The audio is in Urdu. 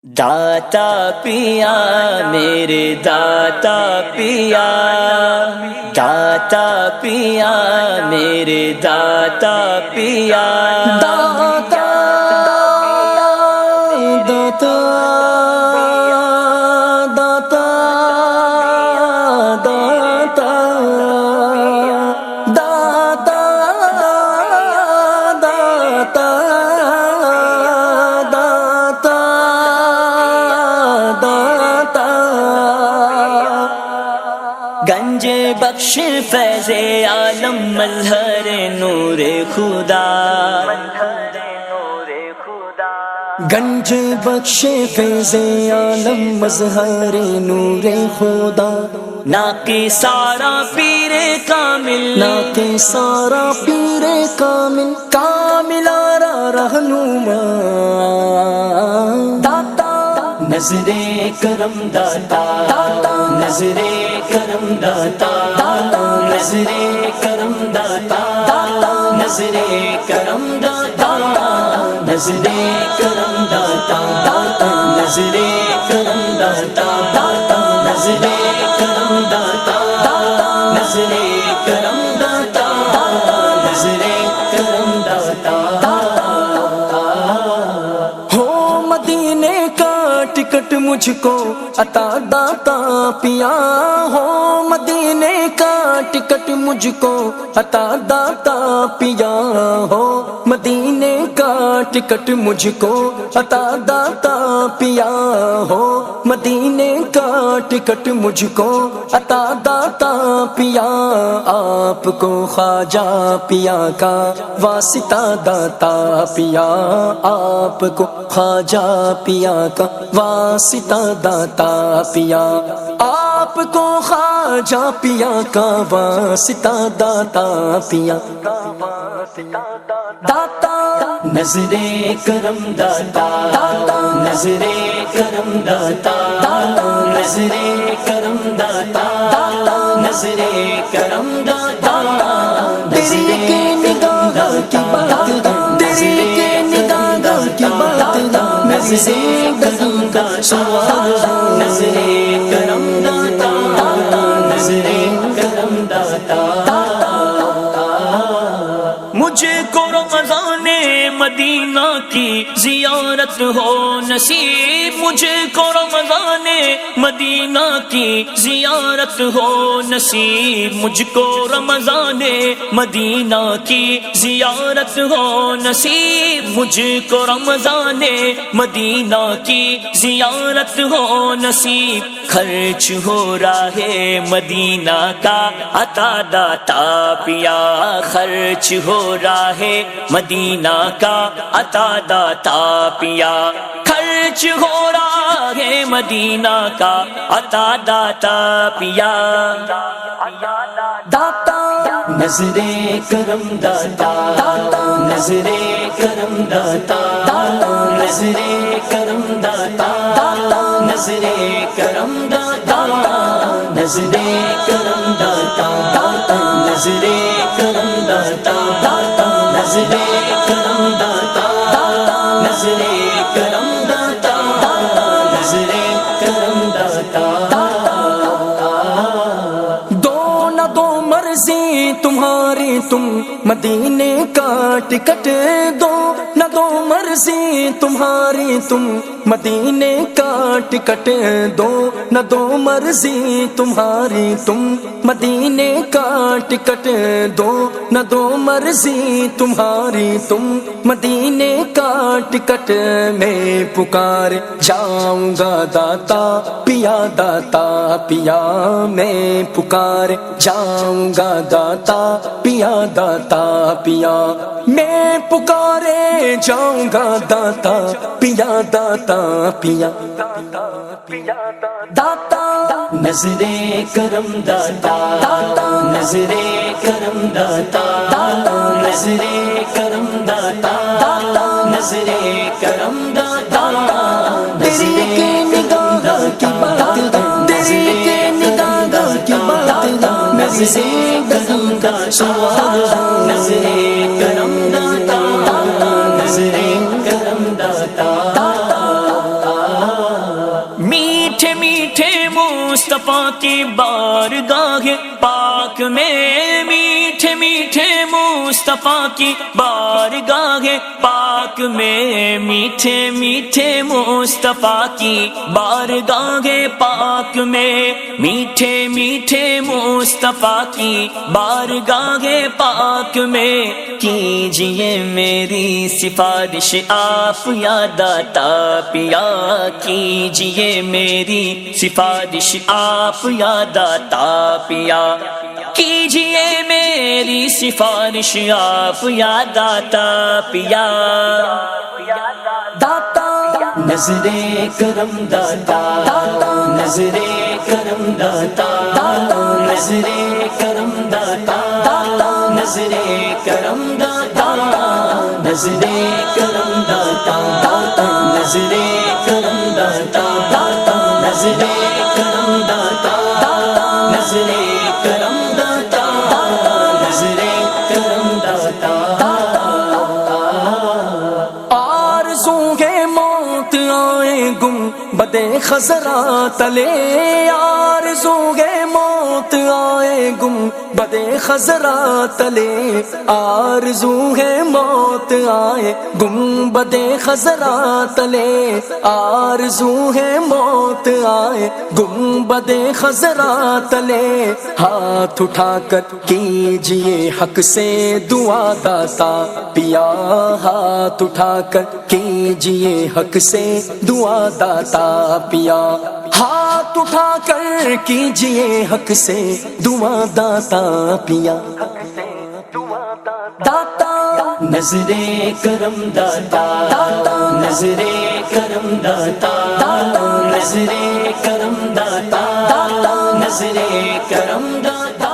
داتا پیا میرے داتا پیا، داتا پیا میرے داتا پیا، داتا داتا داتا داتا داتا داتا گنج بخش فیض عالم مظہر نور خدا، گنج بخش فیض عالم مظہر نور خدا، ناقِ سارا پیر کامل، ناقِ سارا پیر کامل، کامل آرا رہنما داتا، نظر کرم داتا، نظر کرم داتا، نظر کرم داتا، نظر کرم داتا، نظر کرم داتا، نظر کرم داتا، نظر کرم داتا، نظر کرم داتا، نظر کرم داتا، ہو مدینے کا ٹکٹ مجھ کو عطا داتا پیا، ہو مدینے کا ٹکٹ مجھ کو عطا داتا پیا، ہو مدینے کا ٹکٹ مجھ کو عطا داتا پیا، ہو مدینے کا ٹکٹ مجھ کو عطا داتا پیا، آپ کو خواجہ پیا کا واسطہ داتا پیا، آپ کو خواجہ پیا کا واسطہ داتا پیا، آپ کو خواجہ پیا کا واسطہ داتا پیا، داتا نظر کرم داتا، نظر کرم داتا، نظر کرم داتا، نظر کرم داتا، نظر نگاہ کی بات، تیری کے نگاہ کی بات، نظر کرم داتا، نظر کرم داتا، نظر کرم داتا، مجھے کو رمضان مدینہ کی زیارت ہو نصیب، مجھے کو رمضان مدینہ کی زیارت ہو نصیب، مجھ کو رمضان مدینہ کی زیارت ہو نصیب، مجھ کو رمضان مدینہ کی زیارت ہو نصیب، خرچ ہو راہ مدینہ کا عطا داتا پیا، خرچ ہو راہ مدینہ کا عطا داتا پیا، خرچ ہو راہ مدینہ کا عطا داتا پیا، داتا نظر کرم داتا، نظر کرم داتا، نظر کرم داتا، نظر کرم داتا، نظر کرم داتا، نظر کرم داتا، نظر کرم داتا، نظر کرم داتا، نظر کرم داتا، دو نہ دو مرضی تمہاری، تم مدینے کا ٹکٹ دو نہ دو مرضی تمہاری، تم مدینے کا ٹکٹ دو نہ دو مرضی تمہاری، تم مدینے کا ٹکٹ دو نہ دو مرضی تمہاری، تم مدینے کا ٹکٹ، میں پکار جاؤں گا داتا پیا، داتا پیا میں پکار جاؤں گا داتا پیا، داتا پیا میں پکارے جاؤں گا داتا پیا، داتا پیا، داتا نظر کرم داتا، نظر کرم داتا، نظر کرم داتا، نظر کرم داتا، تیری کے نگاہ کی بات، تیری کے نگاہ کی بات، نظر کرم داتا، نظر کرم داتا، نظر کرم داتا، میٹھے میٹھے مصطفیٰ کی بارگاہ پاک میں، میٹھے میٹھے مصطفیٰ کی بارگاہ پاک میں، میٹھے میٹھے مصطفیٰ کی بارگاہ پاک میں، میٹھے میٹھے مصطفیٰ کی بارگاہ پاک میں، کیجئے میری سفارش آپ یا داتا پیا، کیجئے میری سفارش آپ یا داتا پیا، کیجئے میری سفارش آپ یا داتا پیا، داتا نظر کرم داتا، نظر کرم داتا، نظر کرم داتا، نظر کرم داتا، نظر کرم داتا، نظر کرم داتا، نظر کرم داتا، نظر کرم داتا، نظر کرم داتا، آرزو ہے موت آئے گم بدے خزرا تلے، آرزو ہے موت آئے گم بدے خزرا تلے، آرزو ہے موت آئے گم بدے خزرا تلے، آرزو ہے موت آئے گم بدے خزرا تلے، ہاتھ اٹھا کر کیجئے حق سے دعا داتا پیا، ہاتھ اٹھا کر کیجئے حق سے دعا داتا پیا، ہاتھ اٹھا کر کیجئے حق سے دعا داتا پیا، داتا نظر کرم داتا، نظر کرم داتا، نظر کرم داتا، نظر کرم داتا،